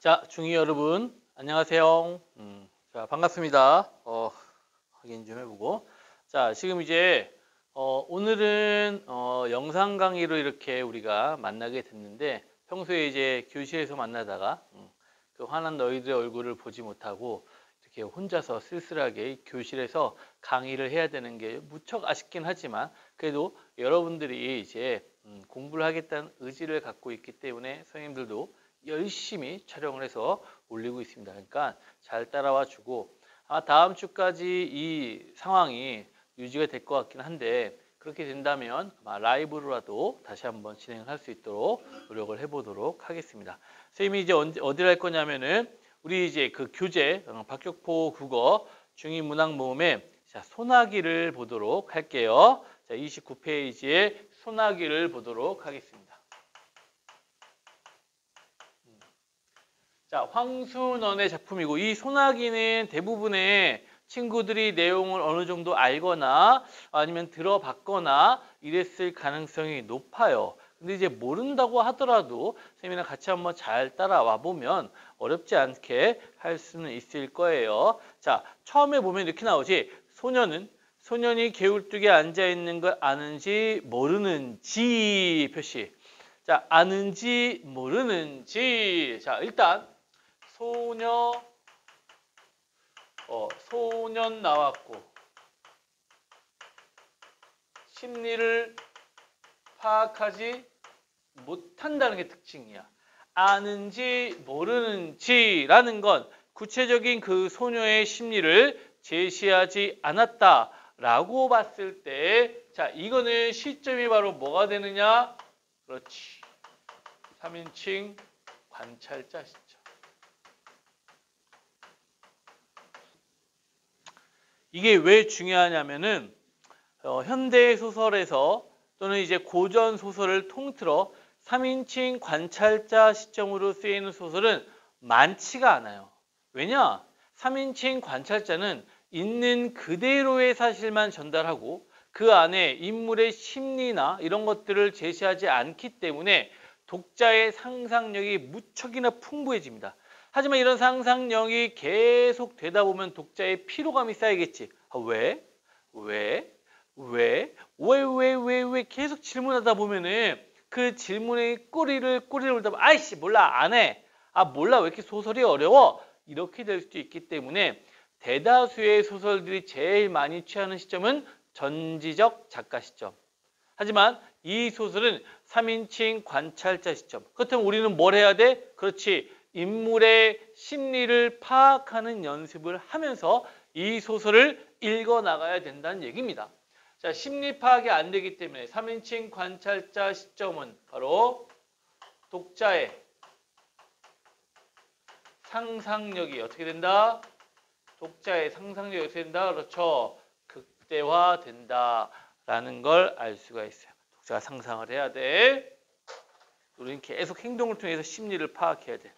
자, 중이 여러분, 안녕하세요. 자, 반갑습니다. 확인 좀 해보고. 자, 지금 이제, 오늘은, 영상 강의로 이렇게 우리가 만나게 됐는데, 평소에 이제 교실에서 만나다가, 그 화난 너희들의 얼굴을 보지 못하고, 이렇게 혼자서 쓸쓸하게 교실에서 강의를 해야 되는 게 무척 아쉽긴 하지만, 그래도 여러분들이 이제, 공부를 하겠다는 의지를 갖고 있기 때문에 선생님들도 열심히 촬영을 해서 올리고 있습니다. 그러니까 잘 따라와 주고 다음 주까지 이 상황이 유지가 될 것 같긴 한데 그렇게 된다면 아마 라이브로라도 다시 한번 진행을 할 수 있도록 노력을 해보도록 하겠습니다. 선생님이 이제 어디를 할 거냐면은 우리 이제 그 교재 박격포 국어 중2 문학 모음의 소나기를 보도록 할게요. 자, 29페이지에 소나기를 보도록 하겠습니다. 자, 황순원의 작품이고 이 소나기는 대부분의 친구들이 내용을 어느 정도 알거나 아니면 들어봤거나 이랬을 가능성이 높아요. 근데 이제 모른다고 하더라도 선생님이랑 같이 한번 잘 따라와 보면 어렵지 않게 할 수는 있을 거예요. 자, 처음에 보면 이렇게 나오지. 소년이 개울뚝에 앉아 있는 걸 아는지 모르는지 표시. 자, 아는지 모르는지. 자, 일단 소년 나왔고 심리를 파악하지 못한다는 게 특징이야. 아는지 모르는지라는 건 구체적인 그 소녀의 심리를 제시하지 않았다라고 봤을 때, 자, 이거는 시점이 바로 뭐가 되느냐? 그렇지. 3인칭 관찰자 시점. 이게 왜 중요하냐면은 현대 소설에서 또는 이제 고전 소설을 통틀어 3인칭 관찰자 시점으로 쓰이는 소설은 많지가 않아요. 왜냐? 3인칭 관찰자는 있는 그대로의 사실만 전달하고 그 안에 인물의 심리나 이런 것들을 제시하지 않기 때문에 독자의 상상력이 무척이나 풍부해집니다. 하지만 이런 상상력이 계속 되다 보면 독자의 피로감이 쌓이겠지. 왜? 왜 계속 질문하다 보면은 그 질문의 꼬리를 물다 보면 아이씨 몰라 안 해. 몰라 왜 이렇게 소설이 어려워? 이렇게 될 수도 있기 때문에 대다수의 소설들이 제일 많이 취하는 시점은 전지적 작가 시점. 하지만 이 소설은 3인칭 관찰자 시점. 그렇다면 우리는 뭘 해야 돼? 그렇지. 인물의 심리를 파악하는 연습을 하면서 이 소설을 읽어 나가야 된다는 얘기입니다. 자, 심리 파악이 안 되기 때문에 3인칭 관찰자 시점은 바로 독자의 상상력이 어떻게 된다? 독자의 상상력이 어떻게 된다? 그렇죠. 극대화된다라는 걸 알 수가 있어요. 독자가 상상을 해야 돼. 우리는 계속 행동을 통해서 심리를 파악해야 돼.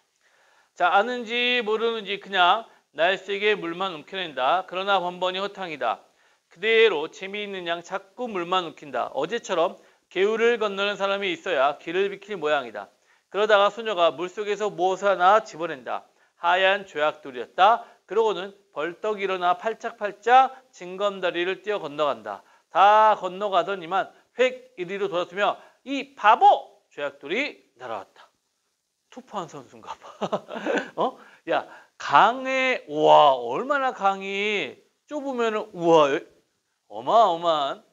자, 아는지 모르는지 그냥 날쌔게 물만 움켜낸다. 그러나 번번이 허탕이다. 그대로 재미있는 양 자꾸 물만 움킨다. 어제처럼 개울을 건너는 사람이 있어야 길을 비킬 모양이다. 그러다가 소녀가 물속에서 무엇을 하나 집어낸다. 하얀 조약돌이었다. 그러고는 벌떡 일어나 팔짝팔짝 징검다리를 뛰어 건너간다. 다 건너가더니만 획 이리로 돌아서며 이 바보! 조약돌이 날아왔다. 투포한 선수인가 봐. 야, 강에, 우와, 얼마나 강이 좁으면은, 우와, 어마어마한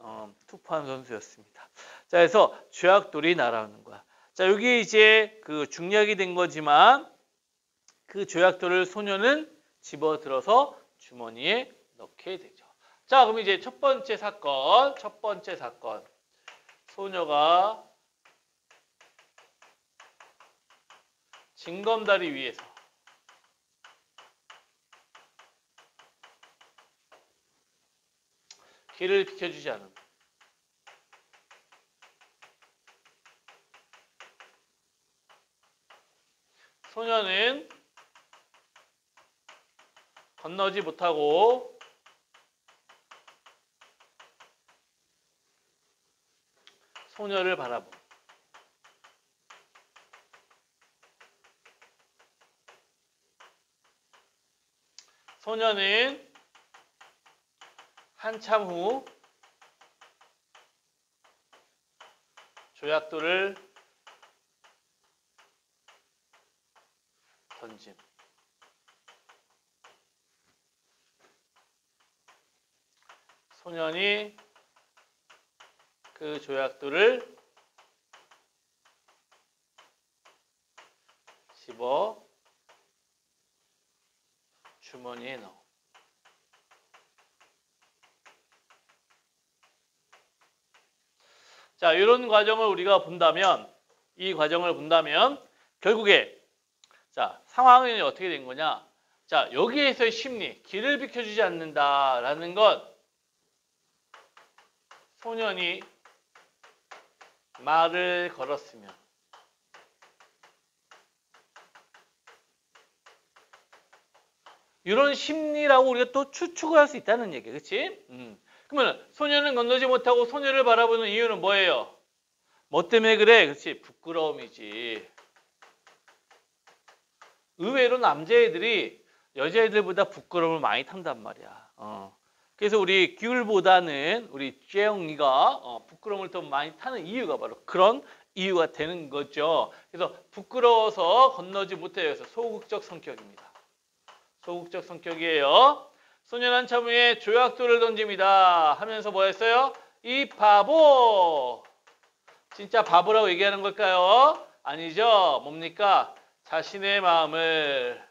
투포한 선수였습니다. 자, 그래서 쥐약돌이 날아오는 거야. 자, 여기 이제 그 중략이 된 거지만 그 조약돌을 소녀는 집어들어서 주머니에 넣게 되죠. 자, 그럼 이제 첫 번째 사건. 소녀가 징검다리 위에서 길을 비켜주지 않음. 소녀는 건너지 못하고 소녀를 바라봄. 소녀는 한참 후 조약돌을 던짐. 소년이 그 조약돌을 집어 주머니에 넣어. 자, 이런 과정을 우리가 본다면, 이 과정을 본다면 결국에 자, 상황이 어떻게 된 거냐? 자, 여기에서의 심리, 길을 비켜주지 않는다라는 건 소년이 말을 걸었으면 이런 심리라고 우리가 또 추측을 할 수 있다는 얘기야. 그치? 그러면 소년은 건너지 못하고 소녀를 바라보는 이유는 뭐예요? 뭐 때문에 그래? 그렇지? 부끄러움이지. 의외로 남자애들이 여자애들보다 부끄러움을 많이 탄단 말이야. 그래서 우리 귤보다는 우리 재영이가 부끄러움을 더 많이 타는 이유가 바로 그런 이유가 되는 거죠. 그래서 부끄러워서 건너지 못해요. 그래서 소극적 성격입니다. 소극적 성격이에요. 소년 한참 후에 조약돌을 던집니다. 하면서 뭐 했어요? 이 바보! 진짜 바보라고 얘기하는 걸까요? 아니죠. 뭡니까? 자신의 마음을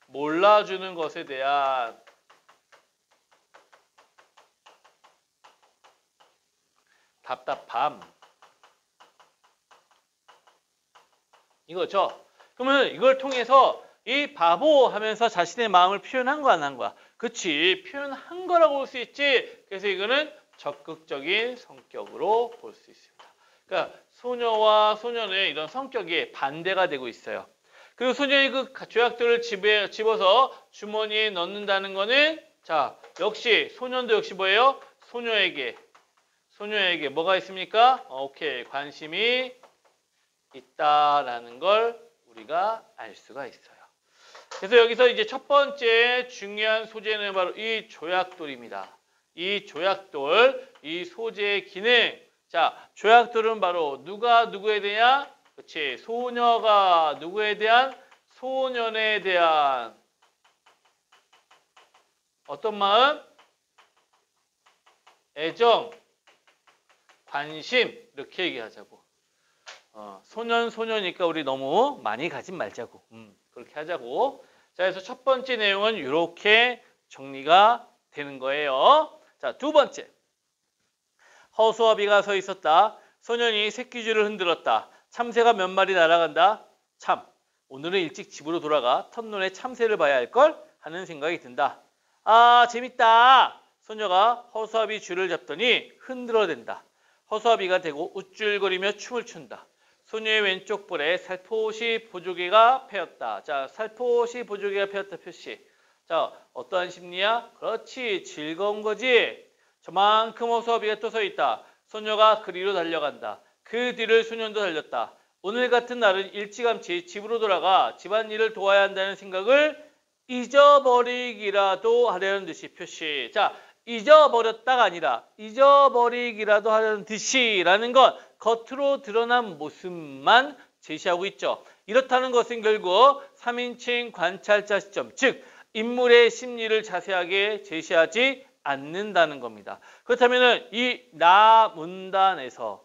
몰라주는 것에 대한 답답함. 이거죠. 그러면 이걸 통해서 이 바보 하면서 자신의 마음을 표현한 거 안 한 거야? 그치. 표현한 거라고 볼 수 있지. 그래서 이거는 적극적인 성격으로 볼 수 있습니다. 그러니까 소녀와 소년의 이런 성격이 반대가 되고 있어요. 그리고 소년이 그 조약돌을 집어서 주머니에 넣는다는 거는 자, 역시 소년도 역시 뭐예요? 소녀에게 뭐가 있습니까? 오케이. 관심이 있다라는 걸 우리가 알 수가 있어요. 그래서 여기서 이제 첫 번째 중요한 소재는 바로 이 조약돌입니다. 이 조약돌, 이 소재의 기능. 자, 조약돌은 바로 누가 누구에 대한? 그렇지. 소녀가 누구에 대한? 소년에 대한 어떤 마음? 애정, 관심 이렇게 얘기하자고. 소녀니까 우리 너무 많이 가진 말자고. 그렇게 하자고. 자, 그래서 첫 번째 내용은 이렇게 정리가 되는 거예요. 자, 두 번째. 허수와 비가 서 있었다. 소년이 새끼줄을 흔들었다. 참새가 몇 마리 날아간다. 참, 오늘은 일찍 집으로 돌아가 텀론에 참새를 봐야 할걸? 하는 생각이 든다. 아, 재밌다. 소녀가 허수아비 줄을 잡더니 흔들어댄다. 허수아비가 되고 우쭐거리며 춤을 춘다. 소녀의 왼쪽 볼에 살포시 보조개가 패였다. 자, 살포시 보조개가 패였다 표시. 자, 어떠한 심리야? 그렇지, 즐거운 거지. 저만큼 허수아비가 또 서 있다. 소녀가 그리로 달려간다. 그 뒤를 소년도 달렸다. 오늘 같은 날은 일찌감치 집으로 돌아가 집안일을 도와야 한다는 생각을 잊어버리기라도 하려는 듯이 표시. 자, 잊어버렸다가 아니라 잊어버리기라도 하려는 듯이라는 건 겉으로 드러난 모습만 제시하고 있죠. 이렇다는 것은 결국 3인칭 관찰자 시점, 즉 인물의 심리를 자세하게 제시하지 않는다는 겁니다. 그렇다면 이 나 문단에서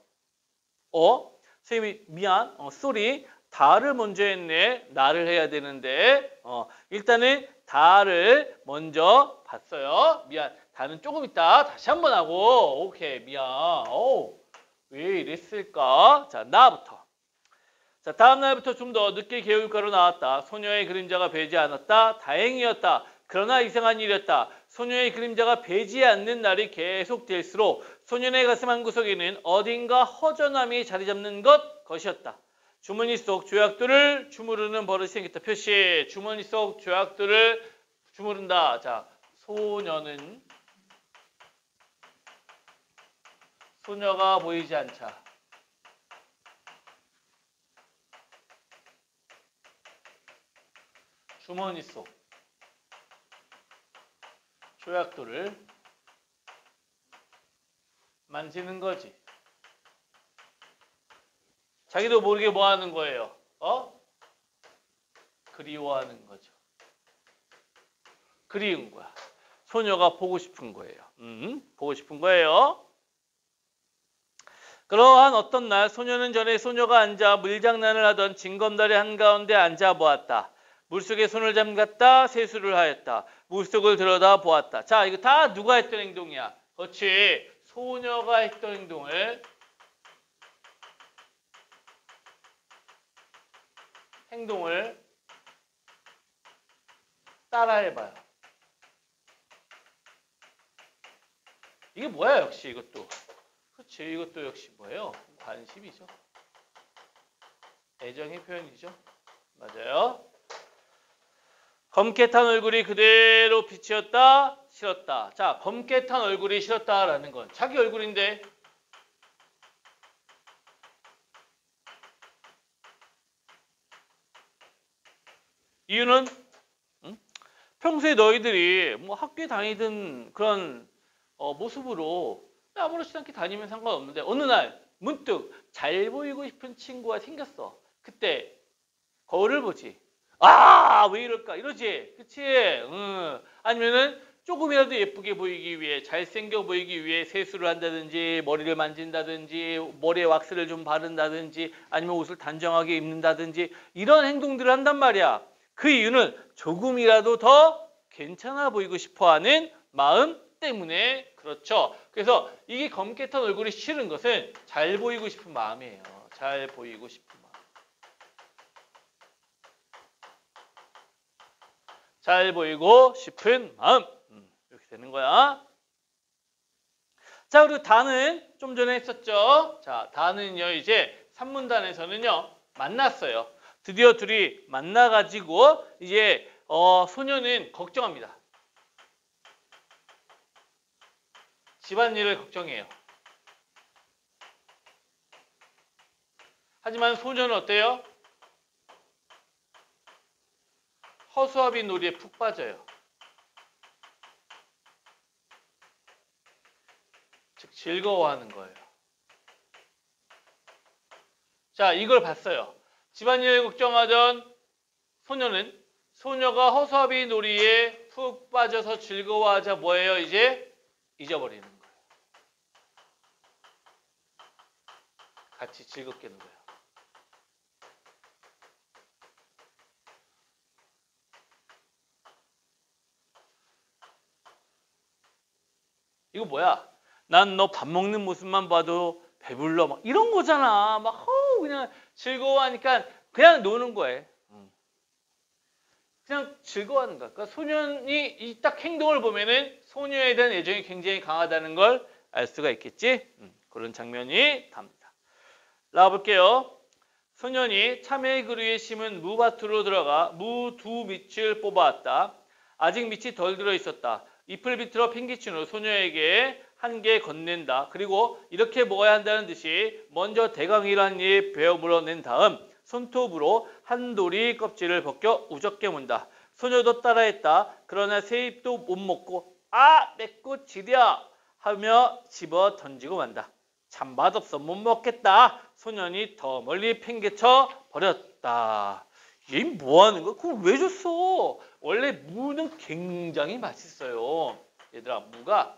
선생님이 미안, 쏘리, 다를 먼저 했네. 나를 해야 되는데 일단은 다를 먼저 봤어요. 미안. 다는 조금 있다 다시 한번 하고 오케이 미안. 왜 이랬을까? 자, 나부터. 자, 다음 날부터 좀 더 늦게 개울가로 나왔다. 소녀의 그림자가 배지 않았다. 다행이었다. 그러나 이상한 일이었다. 소녀의 그림자가 배지 않는 날이 계속될수록 소년의 가슴 한구석에는 어딘가 허전함이 자리 잡는 것이었다. 주머니 속 조약돌을 주무르는 버릇이 생겼다. 표시. 주머니 속 조약돌을 주무른다. 자, 소녀는 소녀가 보이지 않자 주머니 속 조약돌을 만지는 거지. 자기도 모르게 뭐 하는 거예요? 그리워하는 거죠. 그리운 거야. 소녀가 보고 싶은 거예요. 보고 싶은 거예요. 그러한 어떤 날 소녀는 전에 소녀가 앉아 물장난을 하던 징검다리 한가운데 앉아 보았다. 물속에 손을 잠갔다. 세수를 하였다. 물속을 들여다 보았다. 자, 이거 다 누가 했던 행동이야? 그렇지. 소녀가 했던 행동을 따라해봐요. 이게 뭐야, 역시 이것도. 그렇지, 이것도 역시 뭐예요? 관심이죠. 애정의 표현이죠. 맞아요. 검게 탄 얼굴이 그대로 비치었다, 싫었다. 자, 검게 탄 얼굴이 싫었다라는 건 자기 얼굴인데 이유는 평소에 너희들이 뭐 학교에 다니던 그런 모습으로 아무렇지도 않게 다니면 상관없는데 어느 날 문득 잘 보이고 싶은 친구가 생겼어. 그때 거울을 보지. 아, 왜 이럴까? 이러지. 그치? 아니면은 조금이라도 예쁘게 보이기 위해, 잘생겨 보이기 위해 세수를 한다든지, 머리를 만진다든지, 머리에 왁스를 좀 바른다든지, 아니면 옷을 단정하게 입는다든지, 이런 행동들을 한단 말이야. 그 이유는 조금이라도 더 괜찮아 보이고 싶어 하는 마음 때문에 그렇죠. 그래서 이게 검게 탄 얼굴이 싫은 것은 잘 보이고 싶은 마음이에요. 잘 보이고 싶은 마음. 잘 보이고 싶은 마음. 이렇게 되는 거야. 자, 그리고 다는 좀 전에 했었죠. 자, 다는요, 이제 산문단에서는요, 만났어요. 드디어 둘이 만나가지고 이제 소녀는 걱정합니다. 집안일을 걱정해요. 하지만 소녀는 어때요? 허수아비 놀이에 푹 빠져요. 즉 즐거워하는 거예요. 자, 이걸 봤어요. 집안일을 걱정하던 소녀는 소녀가 허수아비 놀이에 푹 빠져서 즐거워하자 뭐예요? 이제 잊어버리는 거예요. 같이 즐겁게 놀아요. 이거 뭐야? 난 너 밥 먹는 모습만 봐도 배불러. 막 이런 거잖아. 막 그냥 즐거워하니까 그냥 노는 거예요. 그냥 즐거워하는 거야. 그러니까 소년이 이 딱 행동을 보면은 소녀에 대한 애정이 굉장히 강하다는 걸 알 수가 있겠지. 그런 장면이 답니다. 나와볼게요. 소년이 참외 그루에 심은 무밭으로 들어가 무 두 밑을 뽑아왔다. 아직 밑이 덜 들어 있었다. 잎을 비틀어 팽개친 후 소녀에게 한 개 건넨다. 그리고 이렇게 먹어야 한다는 듯이 먼저 대강이란 잎 베어 물어낸 다음 손톱으로 한 돌이 껍질을 벗겨 우습게 문다. 소녀도 따라했다. 그러나 새 잎도 못 먹고 맵고 지려 하며 집어 던지고 만다. 참 맛없어 못 먹겠다. 소년이 더 멀리 팽개쳐 버렸다. 얘 뭐 하는 거야? 그걸 왜 줬어? 원래 무는 굉장히 맛있어요. 얘들아, 무가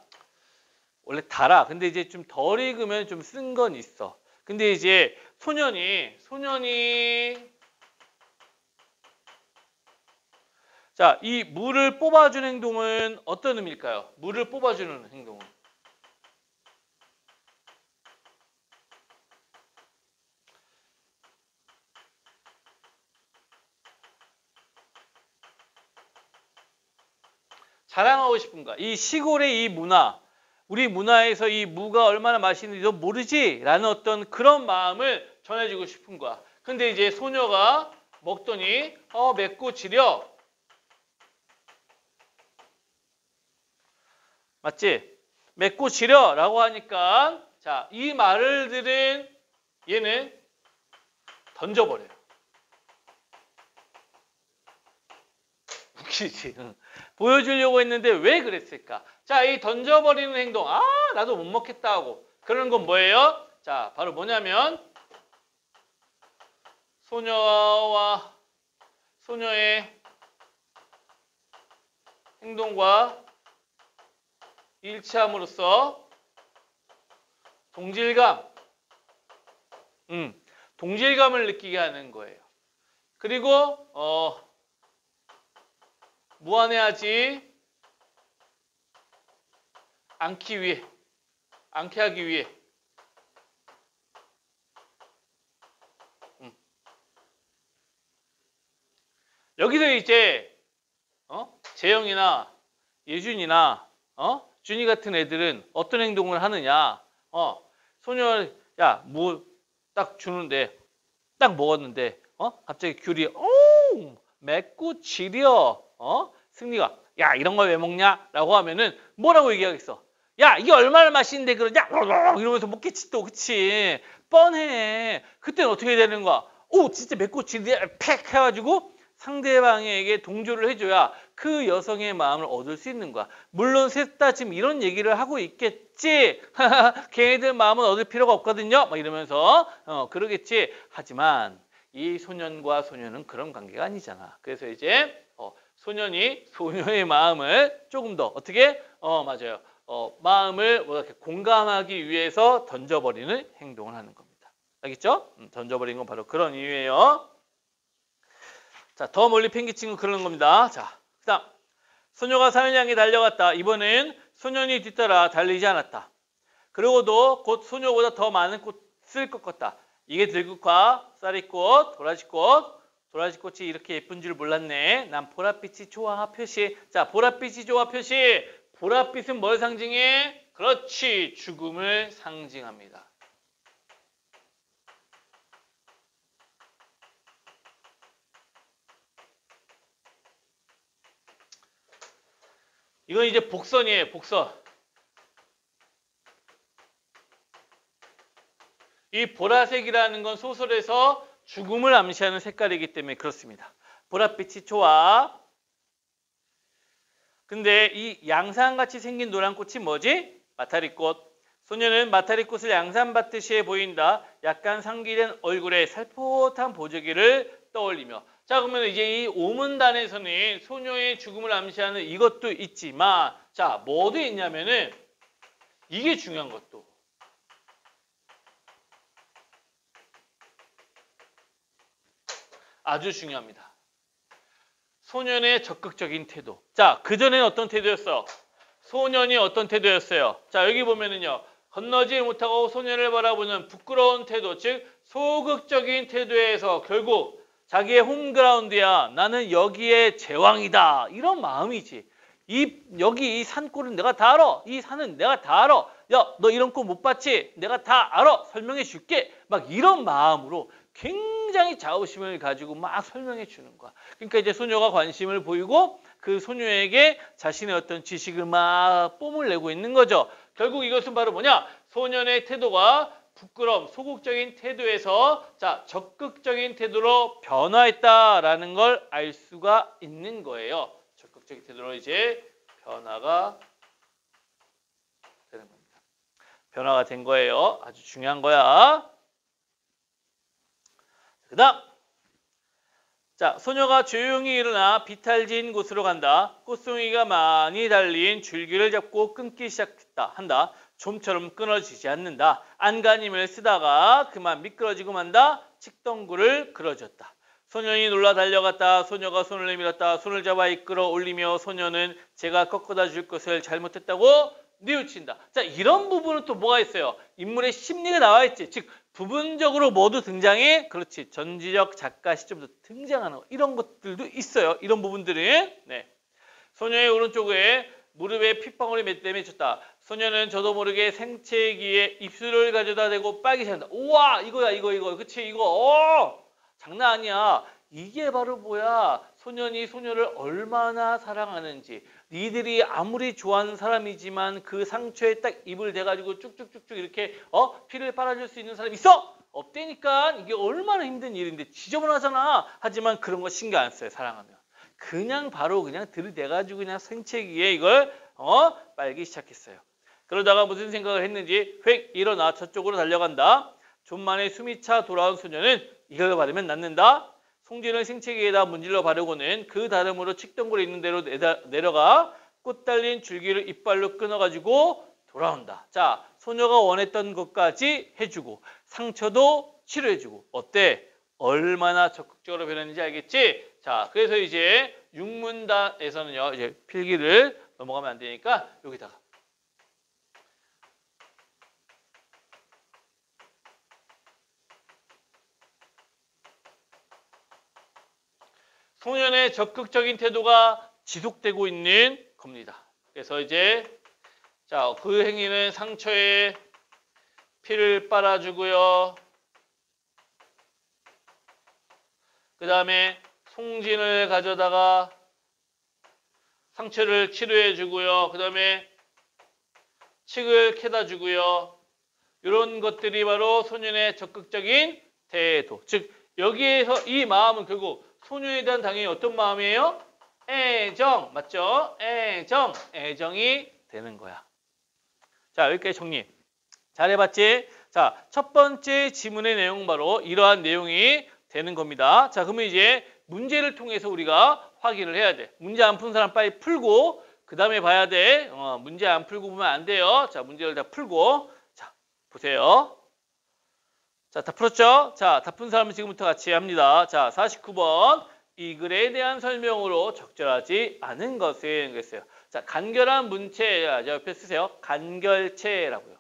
원래 달아. 근데 이제 좀 덜 익으면 좀 쓴 건 있어. 근데 이제 소년이 자, 이 무를 뽑아주는 행동은 어떤 의미일까요? 무를 뽑아주는 행동은 자랑하고 싶은가? 이 시골의 이 문화, 우리 문화에서 이 무가 얼마나 맛있는지도 모르지? 라는 어떤 그런 마음을 전해주고 싶은 거야. 근데 이제 소녀가 먹더니 맵고 지려. 맞지? 맵고 지려 라고 하니까 자, 이 말을 들은 얘는 던져버려요. 웃기지. 응. 보여주려고 했는데 왜 그랬을까? 자, 이 던져버리는 행동. 아, 나도 못 먹겠다 하고. 그러는 건 뭐예요? 자, 바로 뭐냐면 소녀와 소녀의 행동과 일치함으로써 동질감, 동질감을 느끼게 하는 거예요. 그리고 무안해하지 않게 하기 위해 여기서 이제 재영이나 예준이나 준이 같은 애들은 어떤 행동을 하느냐? 소녀 야 뭐 딱 주는데 딱 먹었는데 갑자기 귤이 맵고 지려 승리가 야 이런 걸 왜 먹냐라고 하면은 뭐라고 얘기하겠어? 야 이게 얼마나 맛있는데 그러냐? 이러면서 먹겠지 또 그치? 뻔해. 그때는 어떻게 되는 거야? 오 진짜 맵고 지려 팩 해가지고 상대방에게 동조를 해줘야 그 여성의 마음을 얻을 수 있는 거야. 물론 셋 다 지금 이런 얘기를 하고 있겠지. 걔네들 마음은 얻을 필요가 없거든요. 막 이러면서 그러겠지. 하지만 이 소년과 소녀는 그런 관계가 아니잖아. 그래서 이제 소년이 소녀의 마음을 조금 더 어떻게 맞아요. 마음을 이렇게 공감하기 위해서 던져버리는 행동을 하는 겁니다. 알겠죠? 던져버리는 건 바로 그런 이유예요. 자, 더 멀리 팽개친 건 그러는 겁니다. 자, 그 다음 소녀가 산을 향해 달려갔다. 이번엔 소년이 뒤따라 달리지 않았다. 그러고도 곧 소녀보다 더 많은 꽃을 꺾었다. 이게 들국화, 쌀이꽃, 도라지꽃. 도라지꽃이 이렇게 예쁜 줄 몰랐네. 난 보랏빛이 좋아 표시. 자, 보랏빛이 좋아 표시. 보랏빛은 뭘 상징해? 그렇지, 죽음을 상징합니다. 이건 이제 복선이에요, 복선. 이 보라색이라는 건 소설에서 죽음을 암시하는 색깔이기 때문에 그렇습니다. 보랏빛이 좋아. 근데 이 양산같이 생긴 노란 꽃이 뭐지? 마타리꽃. 소녀는 마타리꽃을 양산받듯이 보인다. 약간 상기된 얼굴에 살포탄 보조개를 떠올리며. 자, 그러면 이제 이 오문단에서는 소녀의 죽음을 암시하는 이것도 있지만, 자, 뭐도 있냐면은 이게 중요한 것도. 아주 중요합니다. 소년의 적극적인 태도. 자, 그전에는 어떤 태도였어? 소년이 어떤 태도였어요? 자, 여기 보면은요. 건너지 못하고 소년을 바라보는 부끄러운 태도, 즉 소극적인 태도에서 결국 자기의 홈그라운드야. 나는 여기에 제왕이다. 이런 마음이지. 여기 이 산골은 내가 다 알아. 이 산은 내가 다 알아. 야, 너 이런 거 못 봤지? 내가 다 알아. 설명해 줄게. 막 이런 마음으로 굉장히 자부심을 가지고 막 설명해 주는 거야. 그러니까 이제 소녀가 관심을 보이고 그 소녀에게 자신의 어떤 지식을 막 뽐을 내고 있는 거죠. 결국 이것은 바로 뭐냐? 소년의 태도가 부끄러움, 소극적인 태도에서 자 적극적인 태도로 변화했다라는 걸 알 수가 있는 거예요. 적극적인 태도로 이제 변화가 되는 겁니다. 변화가 된 거예요. 아주 중요한 거야. 그 다음 자 소녀가 조용히 일어나 비탈진 곳으로 간다. 꽃송이가 많이 달린 줄기를 잡고 끊기 시작했다. 한다. 좀처럼 끊어지지 않는다. 안간힘을 쓰다가 그만 미끄러지고 만다. 칡덩굴을 그려줬다. 소년이 놀라 달려갔다. 소녀가 손을 내밀었다. 손을 잡아 이끌어 올리며 소녀는 제가 꺾어다 줄 것을 잘못했다고 뉘우친다. 자, 이런 부분은 또 뭐가 있어요? 인물의 심리가 나와 있지. 즉 부분적으로 모두 등장해. 그렇지. 전지적 작가 시점부터 등장하는 거. 이런 것들도 있어요. 이런 부분들은. 네. 소녀의 오른쪽에 무릎에 핏방울이 몇 대 맺혔다. 소녀는 저도 모르게 생채기에 입술을 가져다 대고 빨기 시작한다. 우와 이거야 이거 그치 이거 장난 아니야. 이게 바로 뭐야? 소년이 소녀를 얼마나 사랑하는지. 니들이 아무리 좋아하는 사람이지만 그 상처에 딱 입을 대가지고 쭉쭉쭉쭉 이렇게 피를 빨아줄 수 있는 사람이 있어? 없다니까. 이게 얼마나 힘든 일인데 지저분하잖아. 하지만 그런 거 신경 안 써요. 사랑하면. 그냥 바로 그냥 들이대가지고 그냥 생채기에 이걸 빨기 시작했어요. 그러다가 무슨 생각을 했는지 휙 일어나 저쪽으로 달려간다. 좀 만에 숨이 차 돌아온 소녀는 이걸 바르면 낫는다. 송진을 생채기에다 문질러 바르고는 그 다름으로 칡덩굴에 있는 대로 내려가 꽃 달린 줄기를 이빨로 끊어가지고 돌아온다. 자, 소녀가 원했던 것까지 해주고 상처도 치료해주고 어때? 얼마나 적극적으로 변했는지 알겠지? 자, 그래서 이제 육문단에서는요, 이제 필기를 넘어가면 안 되니까 여기다가 소년의 적극적인 태도가 지속되고 있는 겁니다. 그래서 이제 자, 그 행위는 상처에 피를 빨아주고요. 그 다음에 송진을 가져다가 상처를 치료해 주고요. 그 다음에 칡을 캐다 주고요. 이런 것들이 바로 소년의 적극적인 태도. 즉 여기에서 이 마음은 결국 소년에 대한 당연히 어떤 마음이에요? 애정. 맞죠? 애정. 애정이 되는 거야. 자, 여기까지 정리. 잘해봤지? 자, 첫 번째 지문의 내용은 바로 이러한 내용이 되는 겁니다. 자, 그러면 이제 문제를 통해서 우리가 확인을 해야 돼. 문제 안 푼 사람 빨리 풀고 그 다음에 봐야 돼. 문제 안 풀고 보면 안 돼요. 자, 문제를 다 풀고 자, 보세요. 자, 다 풀었죠? 자, 다 푼 사람은 지금부터 같이 합니다. 자, 49번. 이 글에 대한 설명으로 적절하지 않은 것은 그랬어요. 자, 간결한 문체, 옆에 쓰세요. 간결체라고요.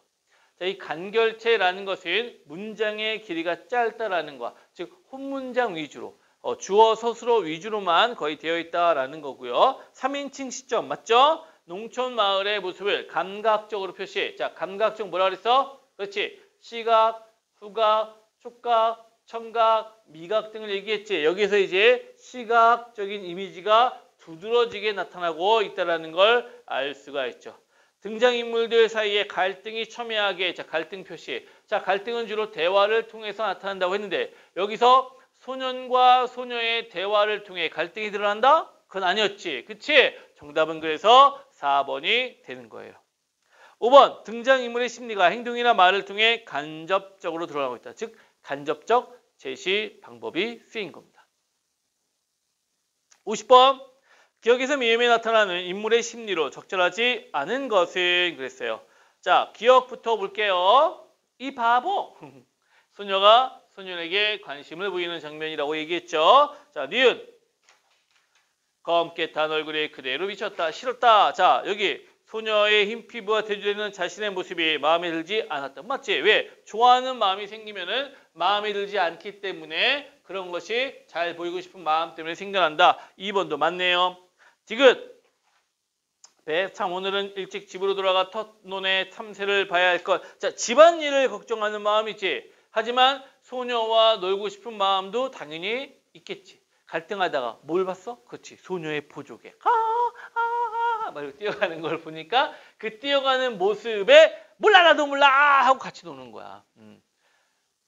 자, 이 간결체라는 것은 문장의 길이가 짧다라는 거, 즉 혼문장 위주로, 주어 서술어 위주로만 거의 되어 있다라는 거고요. 3인칭 시점 맞죠? 농촌 마을의 모습을 감각적으로 표시해. 자, 감각적 뭐라 그랬어? 그렇지. 시각, 후각, 촉각, 청각, 미각 등을 얘기했지. 여기서 이제 시각적인 이미지가 두드러지게 나타나고 있다는 걸 알 수가 있죠. 등장인물들 사이에 갈등이 첨예하게, 자, 갈등 표시. 자, 갈등은 주로 대화를 통해서 나타난다고 했는데 여기서 소년과 소녀의 대화를 통해 갈등이 드러난다? 그건 아니었지. 그치? 정답은 그래서 4번이 되는 거예요. 5번, 등장인물의 심리가 행동이나 말을 통해 간접적으로 드러나고 있다. 즉, 간접적 제시 방법이 쓰인 겁니다. 50번, 기억에서 미음에 나타나는 인물의 심리로 적절하지 않은 것은 그랬어요. 자, 기억부터 볼게요. 이 바보! 소녀가 소년에게 관심을 보이는 장면이라고 얘기했죠. 자, 니은. 검게 탄 얼굴에 그대로 비쳤다. 싫었다. 자, 여기 소녀의 흰 피부와 대조되는 자신의 모습이 마음에 들지 않았다. 맞지? 왜? 좋아하는 마음이 생기면은 마음에 들지 않기 때문에 그런 것이 잘 보이고 싶은 마음 때문에 생겨난다. 2번도 맞네요. 디귿. 참 오늘은 일찍 집으로 돌아가 텃논의 탐새를 봐야 할 것. 자, 집안일을 걱정하는 마음이지. 하지만 소녀와 놀고 싶은 마음도 당연히 있겠지. 갈등하다가 뭘 봤어? 그렇지. 소녀의 보조개. 막 이렇게 뛰어가는 걸 보니까 그 뛰어가는 모습에 몰라 나도 몰라 하고 같이 노는 거야.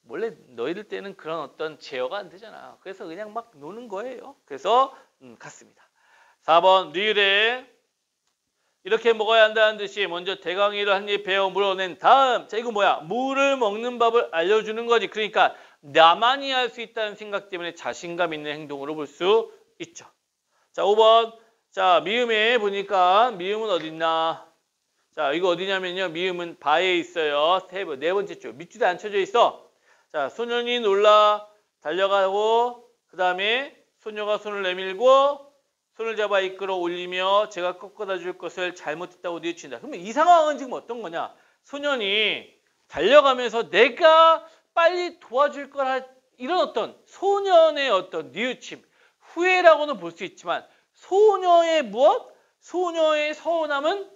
원래 너희들 때는 그런 어떤 제어가 안 되잖아. 그래서 그냥 막 노는 거예요. 그래서 같습니다. 4번 리을에 이렇게 먹어야 한다는 듯이 먼저 대강이를 한 입 베어 물어낸 다음 자 이거 뭐야? 물을 먹는 법을 알려주는 거지. 그러니까 나만이 할 수 있다는 생각 때문에 자신감 있는 행동으로 볼 수 있죠. 자 5번 자 미음에 보니까 미음은 어디 있나? 자 이거 어디냐면요. 미음은 바에 있어요. 네 번째 줄 밑줄에 안 쳐져 있어. 자 소년이 놀라 달려가고 그 다음에 소녀가 손을 내밀고 손을 잡아 이끌어 올리며 제가 꺾어다 줄 것을 잘못했다고 뉘우친다. 그러면 이 상황은 지금 어떤 거냐? 소년이 달려가면서 내가 빨리 도와줄 거라 이런 어떤 소년의 어떤 뉘우침, 후회라고는 볼 수 있지만 소녀의 무엇? 소녀의 서운함은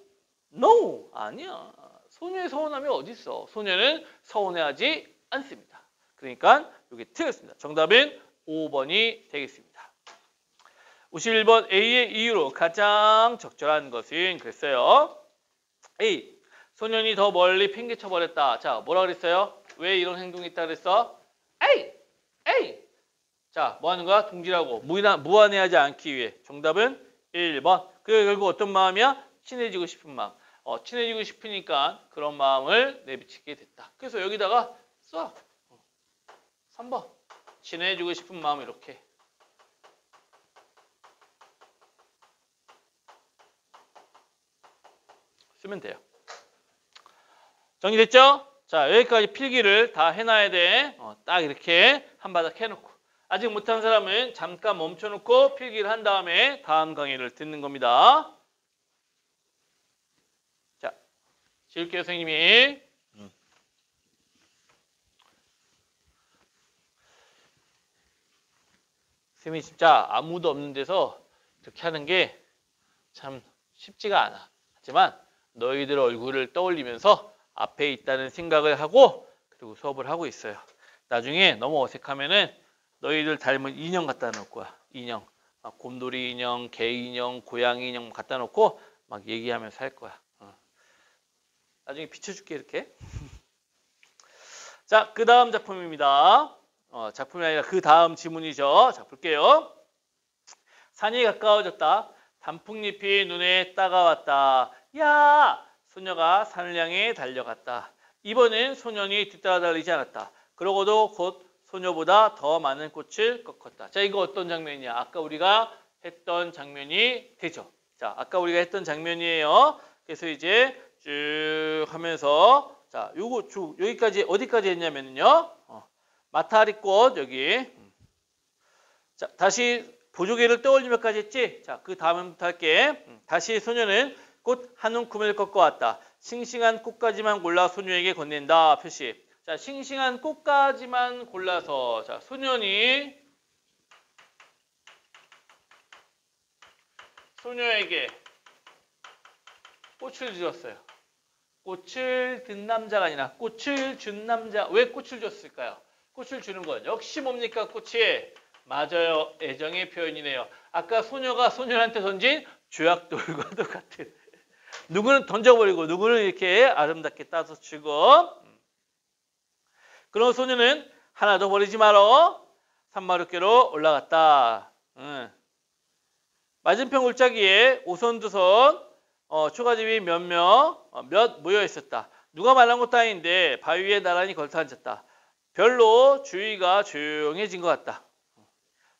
no! 아니야. 소녀의 서운함이 어디 있어? 소녀는 서운해하지 않습니다. 그러니까 이게 틀렸습니다. 정답은 5번이 되겠습니다. 51번 A의 이유로 가장 적절한 것은 그랬어요. A. 소년이 더 멀리 팽개쳐 버렸다. 자, 뭐라 그랬어요? 왜 이런 행동이 있다 그랬어? A. 자, 뭐 하는 거야? 동질하고 무한해하지 않기 위해. 정답은 1번. 그게 결국 어떤 마음이야? 친해지고 싶은 마음. 친해지고 싶으니까 그런 마음을 내비치게 됐다. 그래서 여기다가 써. 3번. 친해지고 싶은 마음 이렇게. 쓰면 돼요. 정리됐죠? 자, 여기까지 필기를 다 해놔야 돼. 딱 이렇게 한 바닥 해놓고. 아직 못한 사람은 잠깐 멈춰놓고 필기를 한 다음에 다음 강의를 듣는 겁니다. 자, 지울게요, 선생님이. 선생님이 진짜 아무도 없는 데서 이렇게 하는 게 참 쉽지가 않아. 하지만 너희들 얼굴을 떠올리면서 앞에 있다는 생각을 하고 그리고 수업을 하고 있어요. 나중에 너무 어색하면은 너희들 닮은 인형 갖다 놓을 거야. 인형. 곰돌이 인형, 개 인형, 고양이 인형 갖다 놓고 막 얘기하면서 할 거야. 나중에 비춰줄게 이렇게. 자, 그 다음 작품입니다. 작품이 아니라 그 다음 지문이죠. 자, 볼게요. 산이 가까워졌다. 단풍잎이 눈에 따가웠다. 야! 소녀가 산을 향해 달려갔다. 이번엔 소년이 뒤따라 달리지 않았다. 그러고도 곧 소녀보다 더 많은 꽃을 꺾었다. 자, 이거 어떤 장면이냐? 아까 우리가 했던 장면이 되죠. 자, 아까 우리가 했던 장면이에요. 그래서 이제 쭉 하면서 자, 요거 쭉 여기까지 어디까지 했냐면요. 마타리꽃 여기. 자, 다시 보조개를 떠올리면까지 했지? 자, 그 다음부터 할게. 다시 소녀는 꽃 한 움큼을 꺾어왔다. 싱싱한 꽃까지만 골라 소녀에게 건넨다. 표시. 자, 싱싱한 꽃까지만 골라서 자, 소년이 소녀에게 꽃을 주었어요. 꽃을 든 남자가 아니라 꽃을 준 남자. 왜 꽃을 줬을까요? 꽃을 주는 건 역시 뭡니까? 꽃이 맞아요. 애정의 표현이네요. 아까 소녀가 소년한테 던진 주약돌과 똑같은. 누구는 던져버리고 누구는 이렇게 아름답게 따서 주고. 그럼 소녀는 하나도 버리지 말어. 산마루께로 올라갔다. 맞은편 골짜기에 오손두손 초가집이 몇 모여 있었다. 누가 말한 것도 아닌데 바위 위에 나란히 걸터 앉았다. 별로 주위가 조용해진 것 같다.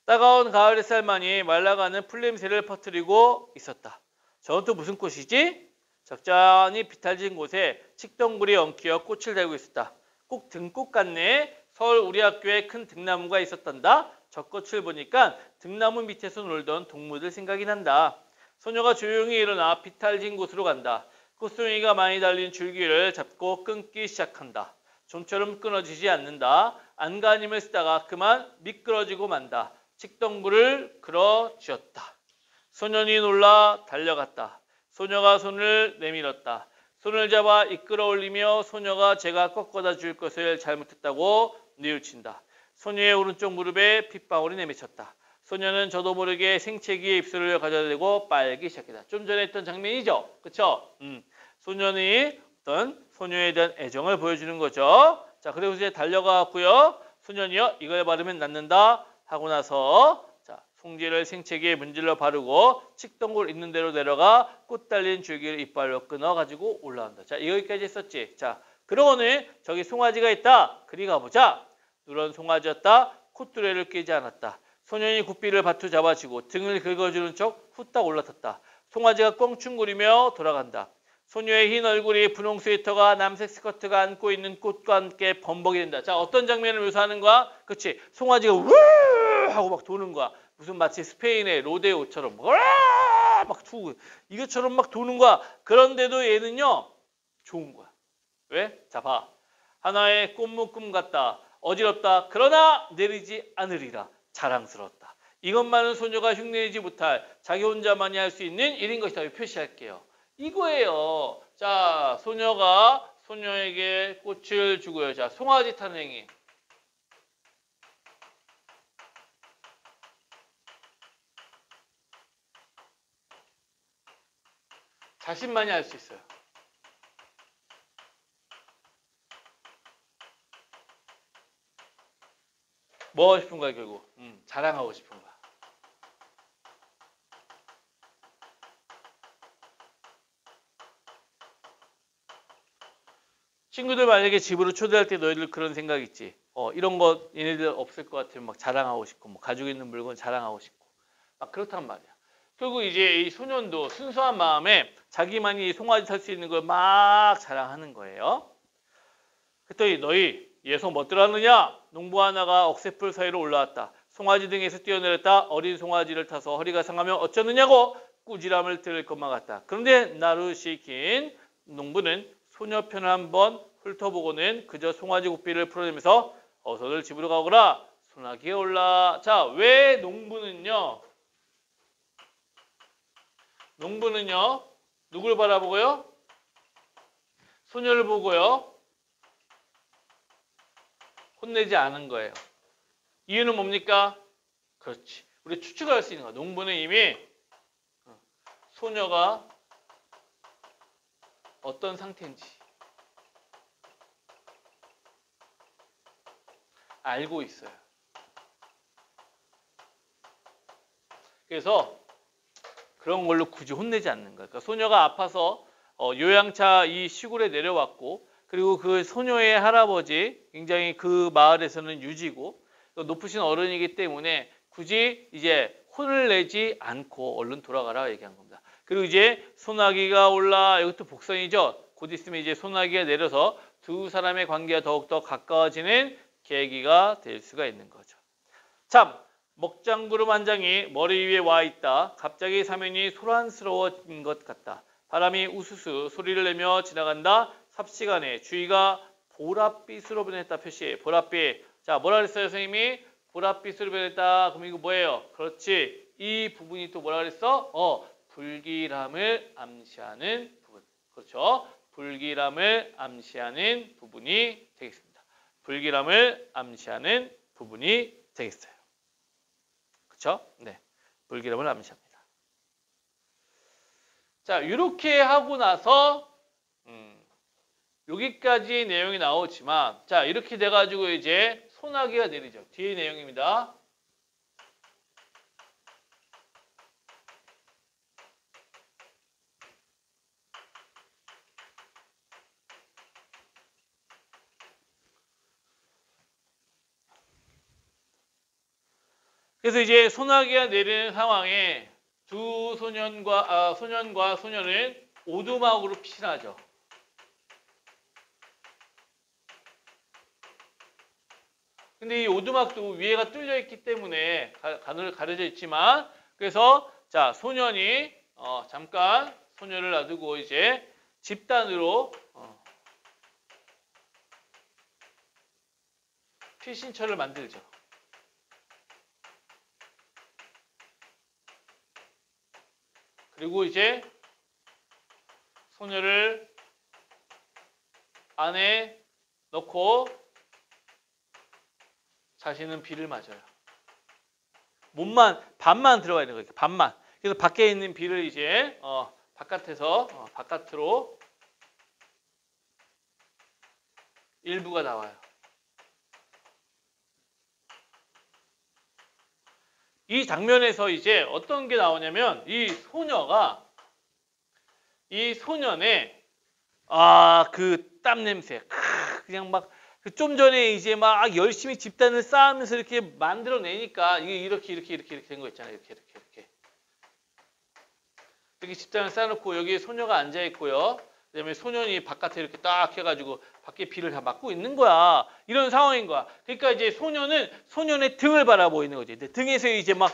따가운 가을 햇살만이 말라가는 풀냄새를 퍼뜨리고 있었다. 저건 또 무슨 꽃이지? 적잖이 비탈진 곳에 칡덩굴이 엉키어 꽃을 달고 있었다. 꼭 등꽃 같네. 서울 우리 학교에 큰 등나무가 있었단다. 저 꽃을 보니까 등나무 밑에서 놀던 동무들 생각이 난다. 소녀가 조용히 일어나 비탈진 곳으로 간다. 꽃송이가 많이 달린 줄기를 잡고 끊기 시작한다. 좀처럼 끊어지지 않는다. 안간힘을 쓰다가 그만 미끄러지고 만다. 칡덩굴을 그어쥐었다. 소년이 놀라 달려갔다. 소녀가 손을 내밀었다. 손을 잡아 이끌어 올리며 소녀가 제가 꺾어다 줄 것을 잘못했다고 뉘우친다. 소녀의 오른쪽 무릎에 핏방울이 내미쳤다. 소녀는 저도 모르게 생채기에 입술을 가져대고 빨기 시작했다. 좀 전에 했던 장면이죠? 그쵸? 소년이 어떤 소녀에 대한 애정을 보여주는 거죠. 자, 그리고 이제 달려가고요. 소년이요, 이걸 바르면 낫는다 하고 나서 자, 송지를 생채기에 문질러 바르고 칡덩굴 있는 대로 내려가 꽃 달린 줄기를 이빨로 끊어가지고 올라온다. 자, 여기까지 했었지. 자, 그러고는 저기 송아지가 있다. 그리 가보자. 누런 송아지였다. 콧두레를 깨지 않았다. 소년이 굿비를 바투 잡아쥐고 등을 긁어주는 척 후딱 올라탔다. 송아지가 껑충거리며 돌아간다. 소녀의 흰 얼굴이 분홍 스웨터가 남색 스커트가 안고 있는 꽃과 함께 범벅이 된다. 자, 어떤 장면을 묘사하는 거야? 그치? 송아지가 우 하고 막 도는 거야. 무슨 마치 스페인의 로데오처럼 막 투고 이것처럼 막 도는 거야. 그런데도 얘는요 좋은 거야. 왜? 자, 봐. 하나의 꽃묶음 같다. 어지럽다. 그러나 내리지 않으리라. 자랑스러웠다. 이것만은 소녀가 흉내내지 못할 자기 혼자만이 할 수 있는 일인 것이다. 표시할게요. 이거예요. 자, 소녀가 소녀에게 꽃을 주고요. 자, 송아지 타는 행위. 자신만이 할 수 있어요. 뭐 하고 싶은 거야, 결국? 자랑하고 싶은 거야. 친구들 만약에 집으로 초대할 때 너희들 그런 생각 있지? 이런 거 얘네들 없을 것 같으면 막 자랑하고 싶고, 뭐 가지고 있는 물건 자랑하고 싶고, 막 그렇단 말이야. 결국 이제 이 소년도 순수한 마음에 자기만이 송아지 탈 수 있는 걸 막 자랑하는 거예요. 그랬더니 너희 예서 뭐 들었느냐? 농부 하나가 억새풀 사이로 올라왔다. 송아지 등에서 뛰어내렸다. 어린 송아지를 타서 허리가 상하며 어쩌느냐고 꾸지람을 들을 것만 같다. 그런데 나루 시킨 농부는 소녀 편을 한번 훑어보고는 그저 송아지 고삐를 풀어내면서 어서들 집으로 가거라. 소나기에 올라. 자, 왜 농부는요? 누굴 바라보고요? 소녀를 보고요. 혼내지 않은 거예요. 이유는 뭡니까? 그렇지. 우리 추측할 수 있는 거야. 농부는 이미 소녀가 어떤 상태인지 알고 있어요. 그래서 그런 걸로 굳이 혼내지 않는 거야. 그러니까 소녀가 아파서 요양차 이 시골에 내려왔고, 그리고 그 소녀의 할아버지 굉장히 그 마을에서는 유지고 높으신 어른이기 때문에 굳이 이제 혼을 내지 않고 얼른 돌아가라 얘기한 겁니다. 그리고 이제 소나기가 올라, 이것도 복선이죠. 곧 있으면 이제 소나기가 내려서 두 사람의 관계가 더욱더 가까워지는 계기가 될 수가 있는 거죠. 참, 먹장구름 한 장이 머리 위에 와 있다. 갑자기 사면이 소란스러워진 것 같다. 바람이 우수수 소리를 내며 지나간다. 삽시간에 주위가 보랏빛으로 변했다. 표시. 보랏빛. 자, 뭐라 그랬어요, 선생님이? 보랏빛으로 변했다. 그럼 이거 뭐예요? 그렇지. 이 부분이 또 뭐라 그랬어? 불길함을 암시하는 부분. 그렇죠? 불길함을 암시하는 부분이 되겠습니다. 불길함을 암시하는 부분이 되겠어요. 그렇죠? 네. 불길함을 암시합니다. 자, 이렇게 하고 나서 여기까지 내용이 나오지만, 자, 이렇게 돼가지고 이제 소나기가 내리죠. 뒤에 내용입니다. 그래서 이제 소나기가 내리는 상황에 두 소년과 소녀는 오두막으로 피신하죠. 근데 이 오두막도 위에가 뚫려 있기 때문에 가려져 있지만, 그래서 자, 소년이 잠깐 소녀를 놔두고 이제 집단으로 피신처를 만들죠. 그리고 이제 소녀를 안에 넣고 자신은 비를 맞아요. 반만 들어가 있는 거예요. 반만. 그래서 밖에 있는 비를 이제 바깥에서 바깥으로 일부가 나와요. 이 장면에서 이제 어떤 게 나오냐면 이 소년의 그 땀 냄새, 그냥 막 좀 전에 이제 막 열심히 집단을 쌓으면서 이렇게 만들어내니까 이게 이렇게 된 거 있잖아요. 이렇게 집단을 쌓아놓고 여기에 소녀가 앉아 있고요. 그다음에 소년이 바깥에 이렇게 딱 해가지고 밖에 비를 다 맞고 있는 거야. 이런 상황인 거야. 그러니까 이제 소년은 소년의 등을 바라보고 있는 거지. 근데 등에서 이제 막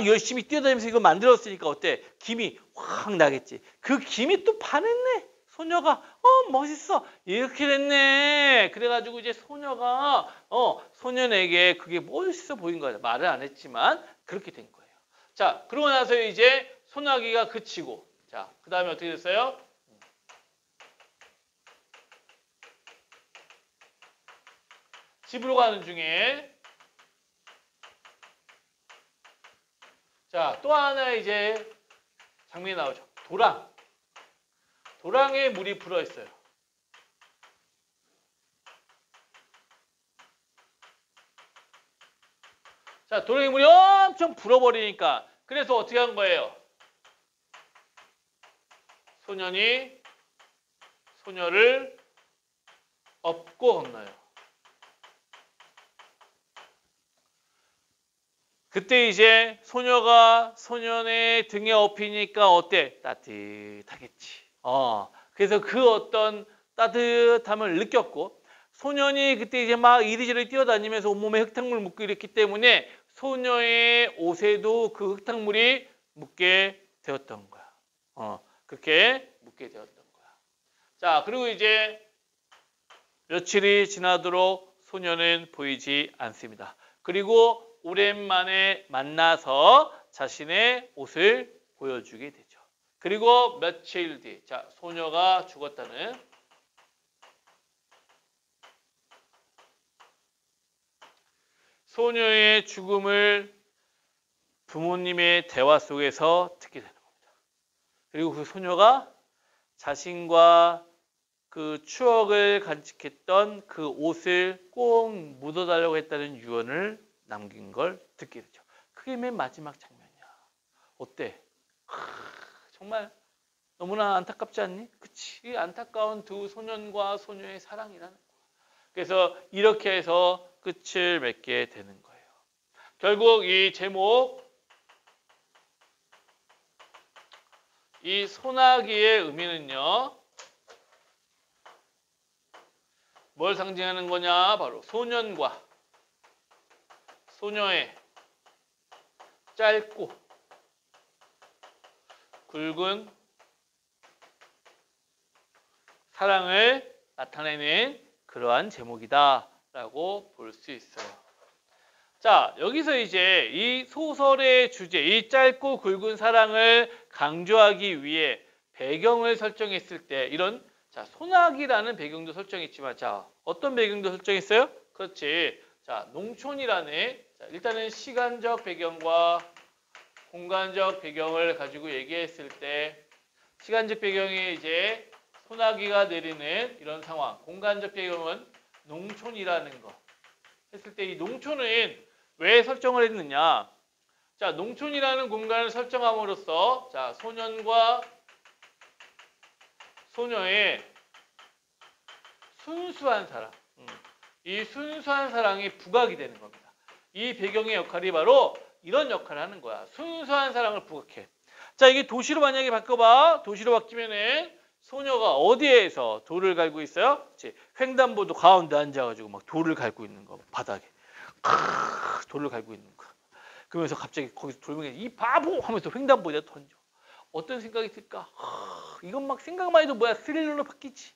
열심히 뛰어다니면서 이거 만들었으니까 어때? 김이 확 나겠지. 그 김이 또 반했네. 소녀가 멋있어. 이렇게 됐네. 그래가지고 이제 소녀가 소년에게 그게 멋있어 보인 거야. 말을 안 했지만 그렇게 된 거예요. 자, 그러고 나서 이제 소나기가 그치고, 자, 그 다음에 어떻게 됐어요? 집으로 가는 중에, 자, 또 하나 이제 장면이 나오죠. 도랑에 물이 불어 있어요. 자, 도루묵이 엄청 불어버리니까 그래서 어떻게 한 거예요? 소년이 소녀를 업고 건너요. 그때 이제 소녀가 소년의 등에 업히니까 어때? 따뜻하겠지. 그래서 그 어떤 따뜻함을 느꼈고 소년이 그때 이제 막 이리저리 뛰어다니면서 온몸에 흙탕물 묻고 이랬기 때문에 소녀의 옷에도 그 흙탕물이 묻게 되었던 거야. 그렇게 묻게 되었던 거야. 자, 그리고 이제 며칠이 지나도록 소녀는 보이지 않습니다. 그리고 오랜만에 만나서 자신의 옷을 보여주게 되죠. 그리고 며칠 뒤, 자, 소녀가 죽었다는 소녀의 죽음을 부모님의 대화 속에서 듣게 되는 겁니다. 그리고 그 소녀가 자신과 그 추억을 간직했던 그 옷을 꼭 묻어달라고 했다는 유언을 남긴 걸 듣게 되죠. 그게 맨 마지막 장면이야. 어때? 정말 너무나 안타깝지 않니? 그치? 안타까운 두 소년과 소녀의 사랑이라는 거야. 그래서 이렇게 해서 끝을 맺게 되는 거예요. 결국 이 제목, 이 소나기의 의미는요. 뭘 상징하는 거냐? 바로 소년과 소녀의 짧고 굵은 사랑을 나타내는 그러한 제목이다라고 볼 수 있어요. 자, 여기서 이제 이 소설의 주제, 이 짧고 굵은 사랑을 강조하기 위해 배경을 설정했을 때 이런 자, 소나기라는 배경도 설정했지만 자, 어떤 배경도 설정했어요? 그렇지. 자, 농촌이라는 자, 일단은 시간적 배경과 공간적 배경을 가지고 얘기했을 때 시간적 배경이 이제 소나기가 내리는 이런 상황, 공간적 배경은 농촌이라는 거 했을 때 이 농촌은 왜 설정을 했느냐? 자, 농촌이라는 공간을 설정함으로써 자, 소년과 소녀의 순수한 사랑, 이 순수한 사랑이 부각이 되는 겁니다. 이 배경의 역할이 바로 이런 역할을 하는 거야. 순수한 사랑을 부각해. 자, 이게 도시로 만약에 바꿔봐. 도시로 바뀌면은 소녀가 어디에서 돌을 갈고 있어요? 그치? 횡단보도 가운데 앉아가지고 막 돌을 갈고 있는 거, 바닥에. 돌을 갈고 있는 거. 그러면서 갑자기 거기서 돌멩이 이 바보 하면서 횡단보도에 던져. 어떤 생각이 들까? 이건 막 생각만 해도 뭐야 스릴러로 바뀌지.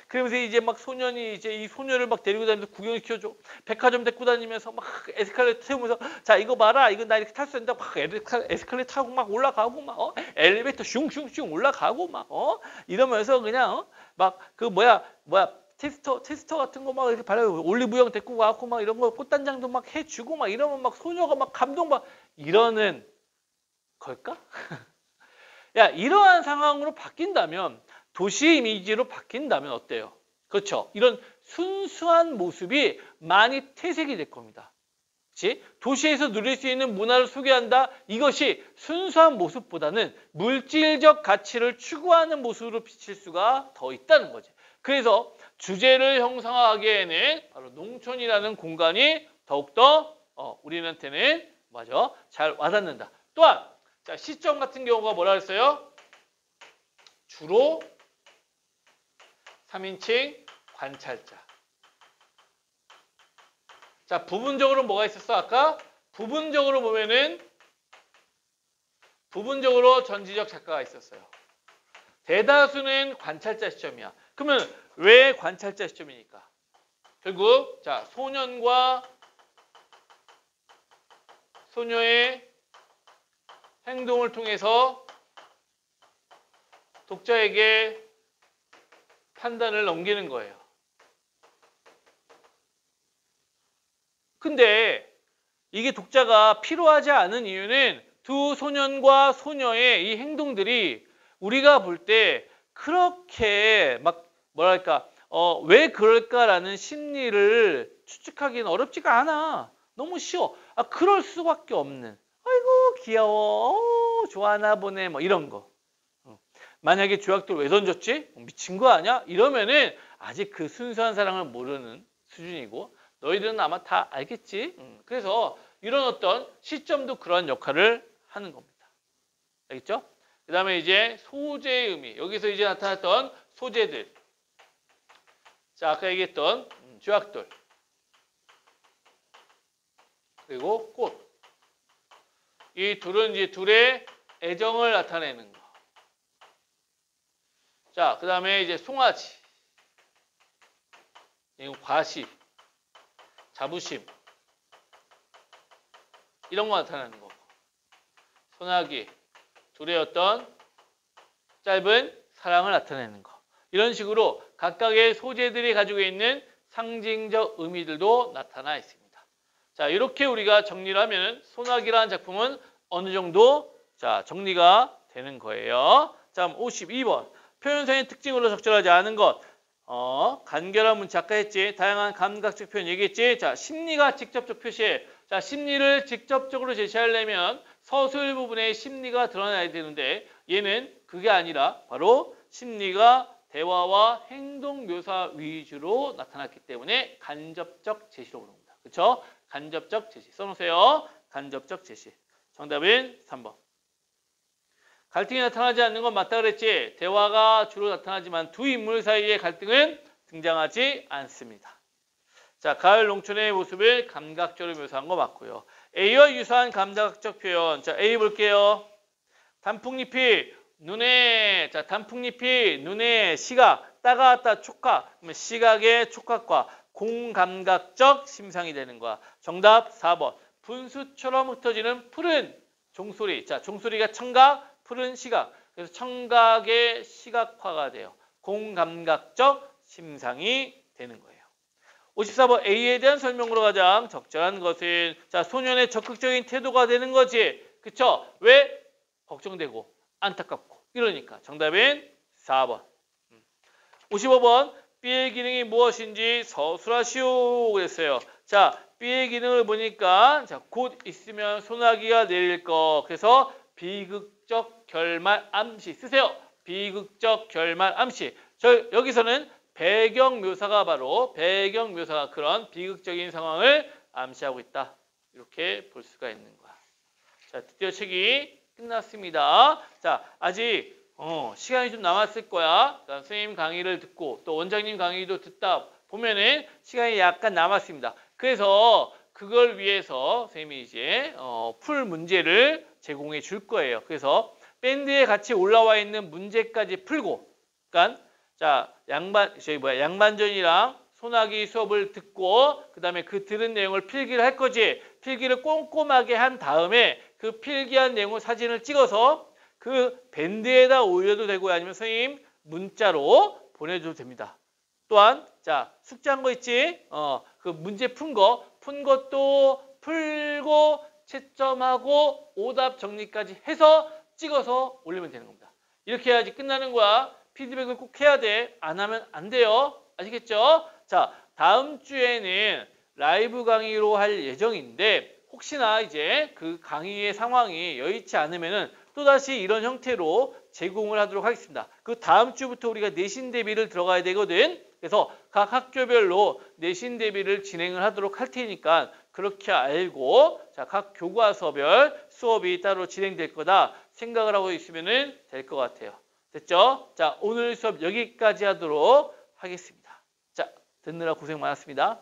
그러면서 이제 막 소년이 이제 이 소녀를 막 데리고 다니면서 구경시켜줘. 백화점 데리고 다니면서 막 에스컬레이터 태우면서 자 이거 봐라 이거 나 이렇게 탈 수 있다. 막 에스컬레이터 타고 막 올라가고 막 엘리베이터 슝슝슝 올라가고 막 이러면서 그냥 막 그 뭐야 테스터 같은 거 막 이렇게 발라요. 올리브영 데리고 가고 막 이런 거 꽃단장도 막 해주고 막 이러면 막 소녀가 막 감동 막 이러는 걸까? 야, 이러한 상황으로 바뀐다면 도시 이미지로 바뀐다면 어때요? 그렇죠? 이런 순수한 모습이 많이 퇴색이 될 겁니다. 그렇지? 도시에서 누릴 수 있는 문화를 소개한다. 이것이 순수한 모습보다는 물질적 가치를 추구하는 모습으로 비칠 수가 더 있다는 거지. 그래서 주제를 형성하기에는 바로 농촌이라는 공간이 더욱더 우리한테는 맞아 잘 와닿는다. 또한 자, 시점 같은 경우가 뭐라 그랬어요? 주로 3인칭 관찰자. 자, 부분적으로 뭐가 있었어? 아까 부분적으로 보면은 부분적으로 전지적 작가가 있었어요. 대다수는 관찰자 시점이야. 그러면 왜 관찰자 시점이니까? 결국 자, 소년과 소녀의 행동을 통해서 독자에게 판단을 넘기는 거예요. 근데 이게 독자가 필요하지 않은 이유는 두 소년과 소녀의 이 행동들이 우리가 볼 때 그렇게 막 뭐랄까 왜 그럴까라는 심리를 추측하기는 어렵지가 않아. 너무 쉬워. 그럴 수밖에 없는. 아이고 귀여워. 좋아하나 보네. 뭐 이런 거. 만약에 조약돌 왜 던졌지? 미친 거 아니야? 이러면은 아직 그 순수한 사랑을 모르는 수준이고 너희들은 아마 다 알겠지? 그래서 이런 어떤 시점도 그런 역할을 하는 겁니다. 알겠죠? 그 다음에 이제 소재의 의미. 여기서 이제 나타났던 소재들. 자, 아까 얘기했던 조약돌. 그리고 꽃. 이 둘은 이제 둘의 애정을 나타내는 거. 자, 그 다음에 이제 송아지. 그리고 과시. 자부심. 이런 거 나타내는 거고. 소나기. 둘의 어떤 짧은 사랑을 나타내는 거. 이런 식으로 각각의 소재들이 가지고 있는 상징적 의미들도 나타나 있습니다. 자, 이렇게 우리가 정리를 하면 소나기라는 작품은 어느 정도 정리가 되는 거예요. 자, 52번. 표현상의 특징으로 적절하지 않은 것. 간결한 문체 아까 했지. 다양한 감각적 표현 얘기했지. 자, 심리가 직접적 표시해. 자, 심리를 직접적으로 제시하려면 서술 부분에 심리가 드러나야 되는데 얘는 그게 아니라 바로 심리가 대화와 행동 묘사 위주로 나타났기 때문에 간접적 제시로 부릅니다. 그렇죠? 간접적 제시. 써놓으세요. 간접적 제시. 정답은 3번. 갈등이 나타나지 않는 건 맞다 그랬지. 대화가 주로 나타나지만 두 인물 사이의 갈등은 등장하지 않습니다. 자, 가을 농촌의 모습을 감각적으로 묘사한 거 맞고요. A와 유사한 감각적 표현. 자, A 볼게요. 단풍잎이 눈에, 자, 단풍잎이 눈에 시각, 따가웠다 촉각. 그러면 시각의 촉각과 공감각적 심상이 되는 거야. 정답 4번. 분수처럼 흩어지는 푸른 종소리. 자, 종소리가 청각, 푸른 시각. 그래서 청각의 시각화가 돼요. 공감각적 심상이 되는 거예요. 54번 A에 대한 설명으로 가장 적절한 것은 자, 소년의 적극적인 태도가 되는 거지. 그쵸? 왜? 걱정되고 안타깝고 이러니까. 정답은 4번. 55번 B의 기능이 무엇인지 서술하시오 그랬어요. 자, B의 기능을 보니까 자, 곧 있으면 소나기가 내릴 거. 그래서 비극적 결말 암시 쓰세요. 비극적 결말 암시. 여기서는 배경 묘사가 그런 비극적인 상황을 암시하고 있다. 이렇게 볼 수가 있는 거야. 자, 드디어 책이 끝났습니다. 자, 아직 시간이 좀 남았을 거야. 그러니까 선생님 강의를 듣고 또 원장님 강의도 듣다 보면은 시간이 약간 남았습니다. 그래서 그걸 위해서 선생님이 이제 풀 문제를 제공해 줄 거예요. 그래서 밴드에 같이 올라와 있는 문제까지 풀고, 그러니까 자, 양반전이랑 소나기 수업을 듣고 그다음에 그 들은 내용을 필기를 할 거지. 필기를 꼼꼼하게 한 다음에 그 필기한 내용을 사진을 찍어서 그 밴드에다 올려도 되고 아니면 선생님 문자로 보내줘도 됩니다. 또한 자, 숙제한 거 있지? 그 문제 푼 것도 풀고 채점하고 오답 정리까지 해서 찍어서 올리면 되는 겁니다. 이렇게 해야지 끝나는 거야. 피드백을 꼭 해야 돼. 안 하면 안 돼요. 아시겠죠? 자, 다음 주에는 라이브 강의로 할 예정인데 혹시나 이제 그 강의의 상황이 여의치 않으면은 또다시 이런 형태로 제공을 하도록 하겠습니다. 그 다음 주부터 우리가 내신 대비를 들어가야 되거든. 그래서 각 학교별로 내신 대비를 진행을 하도록 할 테니까 그렇게 알고 자, 각 교과서별 수업이 따로 진행될 거다 생각을 하고 있으면 될 것 같아요. 됐죠? 자, 오늘 수업 여기까지 하도록 하겠습니다. 자, 듣느라 고생 많았습니다.